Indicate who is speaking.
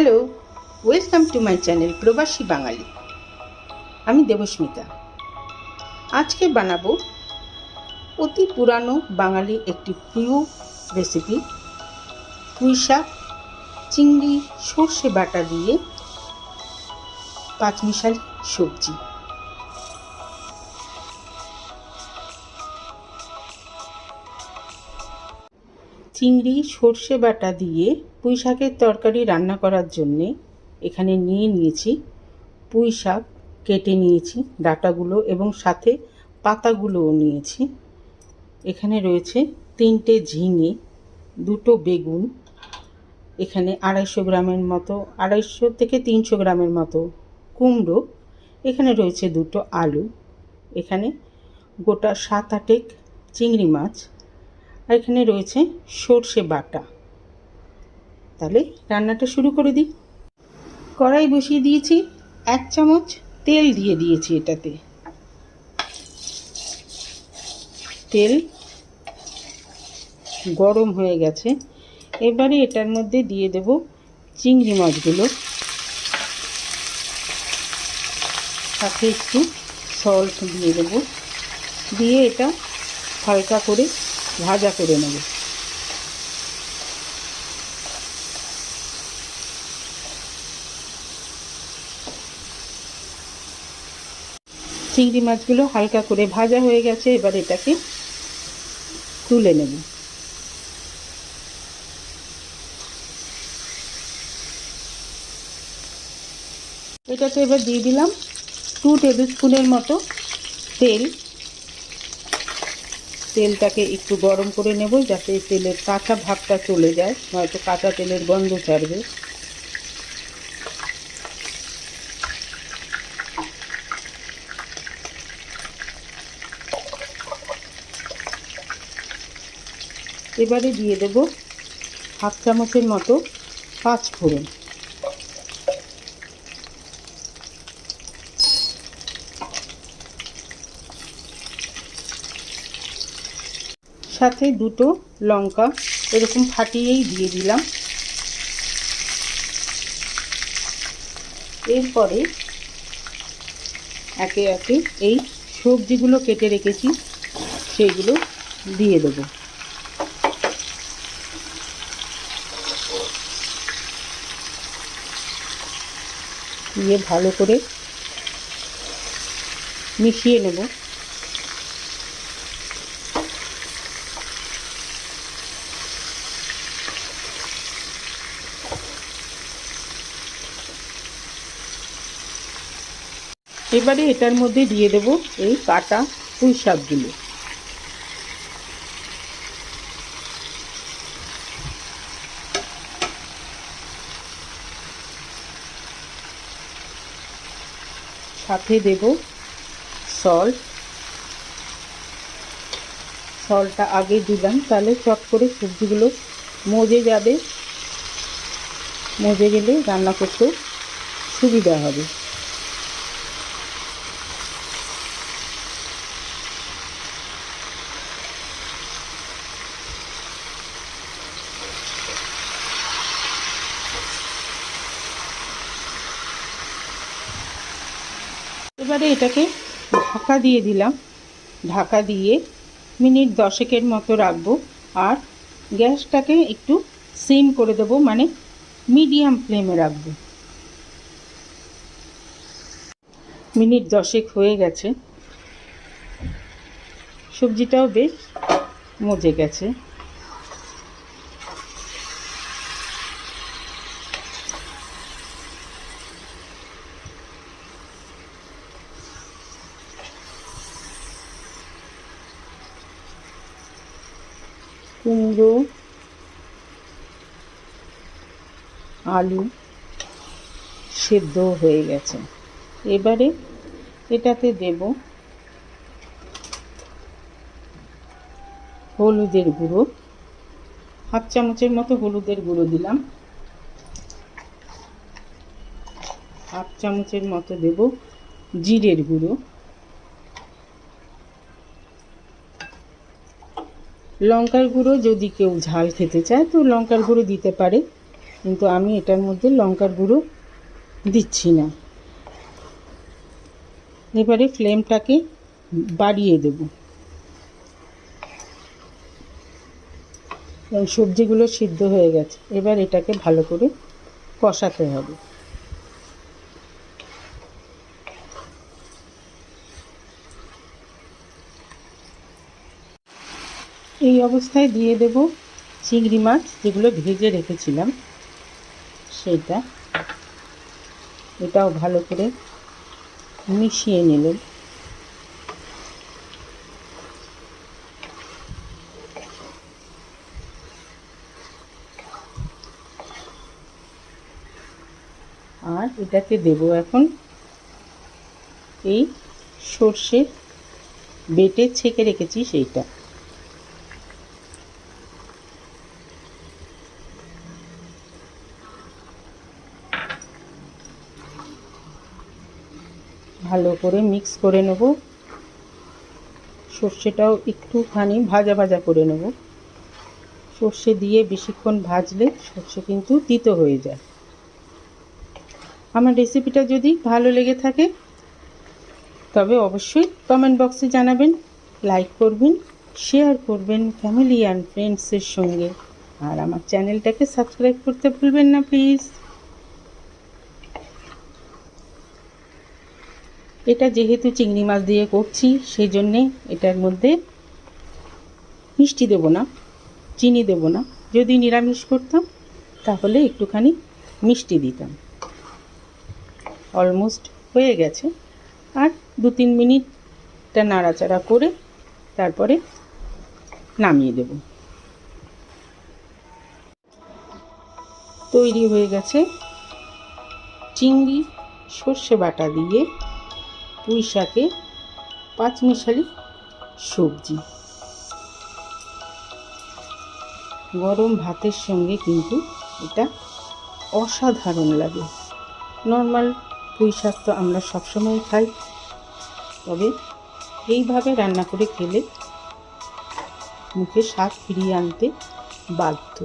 Speaker 1: Hello, welcome to my channel প্রবাসী বাঙালি। আমি দেবস্মিতা। আজকে বানাবো অতি পুরানো বাঙালি একটি প্রিয় রেসিপি, পুঁই শাক চিংড়ি সর্ষে বাটা দিয়ে পাঁচমিশালি সবজি। চিংড়ি সর্ষে বাটা দিয়ে পুঁই শাকের তরকারি রান্না করার জন্যে এখানে নিয়েছি পুঁই শাক, কেটে নিয়েছি ডাঁটাগুলো এবং সাথে পাতাগুলোও নিয়েছি। এখানে রয়েছে 3টে ঝিঙে, 2টো বেগুন, এখানে 250 গ্রামের মতো 250 থেকে 300 গ্রামের মতো কুমড়ো, এখানে রয়েছে 2টো আলু, এখানে গোটা 7-8 চিংড়ি মাছ, আর এখানে রয়েছে সর্ষে বাটা। তাহলে রান্নাটা শুরু করে দিই। কড়াই বসিয়ে দিয়েছি, 1 চামচ তেল দিয়ে দিয়েছি। এটাতে তেল গরম হয়ে গেছে। এবারে এটার মধ্যে দিয়ে দেব চিংড়ি মাছগুলো, সাথে একটু সল্ট দিয়ে দেব, দিয়ে এটা হালকা করে ভাজা করে নেব। চিংড়ি মাছগুলো হালকা করে ভাজা হয়ে গেছে, এবার এটাকে তুলে নেব। এটাতে এবার দিয়ে দিলাম 2 টেবিল স্পুনের মতো তেল। তেলটাকে একটু গরম করে নেব যাতে তেলের কাঁচা ভাবটা চলে যায়, নয়তো কাঁচা তেলের গন্ধ ছাড়বে। এবারে দিয়ে দেব 1/2 চামচের মতো পাঁচফোড়ন, সাথে 2টো লঙ্কা এরকম ফাটিয়েই দিয়ে দিলাম। এরপরে একে একে এই সবজিগুলো কেটে রেখেছি সেইগুলো দিয়ে দেব। দিয়ে ভালো করে মিশিয়ে নেব। এবারে এটার মধ্যে দিয়ে দেব এই কাটা পুঁই শাকগুলো। সাথে দেব সল্টটা আগে দিলাম, তাহলে চট করে সবজিগুলো মজে যাবে, মজে গেলে রান্না করতে সুবিধা হবে। এবারে এটাকে ঢাকা দিয়ে দিলাম। ঢাকা দিয়ে মিনিট 10 মতো রাখবো, আর গ্যাসটাকে একটু সিম করে দেবো, মানে মিডিয়াম ফ্লেমে রাখবো। মিনিট 10 হয়ে গেছে, সবজিটাও বেশ মজে গেছে। কুমড়ো, আলু সেদ্ধ হয়ে গেছে। এবারে এটাতে দেব হলুদের গুঁড়ো, 1/2 চামচের মতো হলুদের গুঁড়ো দিলাম। 1/2 চামচের মতো দেব জিরের গুঁড়ো, লঙ্কার গুঁড়ো যদি কেউ ঝাল খেতে চায় তো লঙ্কার গুঁড়ো দিতে পারে, কিন্তু আমি এটার মধ্যে লঙ্কার গুঁড়ো দিচ্ছি না। এবারে ফ্লেমটাকে বাড়িয়ে দেব। সবজিগুলো সিদ্ধ হয়ে গেছে, এবার এটাকে ভালো করে কষাতে হবে। এই অবস্থায় দিয়ে দেব চিংড়ি মাছ যেগুলো ভেজে রেখেছিলাম সেটা। এটাও ভালো করে মিশিয়ে নিলাম। আর এটাকে দেব এখন এই সর্ষে বেটে ছেঁকে রেখেছি সেইটা। ভালো করে মিক্স করে নেব। সর্ষেটাও একটুখানি ভাজা ভাজা করে নেব। সর্ষে দিয়ে বেশিক্ষণ ভাজলে সর্ষে কিন্তু তিতো হয়ে যায়। আমার রেসিপিটা যদি ভালো লেগে থাকে তবে অবশ্যই কমেন্ট বক্সে জানাবেন, লাইক করবেন, শেয়ার করবেন ফ্যামিলি অ্যান্ড ফ্রেন্ডসের সঙ্গে। আর আমার চ্যানেলটাকে সাবস্ক্রাইব করতে ভুলবেন না প্লিজ। এটা যেহেতু চিংড়ি মাছ দিয়ে করছি সেই জন্যে এটার মধ্যে মিষ্টি দেব না, চিনি দেব না। যদি নিরামিষ করতাম তাহলে একটুখানি মিষ্টি দিতাম। অলমোস্ট হয়ে গেছে, আর 2-3 মিনিটটা নাড়াচাড়া করে তারপরে নামিয়ে দেব। তৈরি হয়ে গেছে চিংড়ি সর্ষে বাটা দিয়ে পুঁই শাকে পাঁচমিশালি সবজি। গরম ভাতের সঙ্গে কিন্তু এটা অসাধারণ লাগে। নর্মাল পুঁই শাক তো আমরা সবসময় খাই, তবে এইভাবে রান্না করে খেলে মুখে স্বাদ ফিরিয়ে আনতে বাধ্য।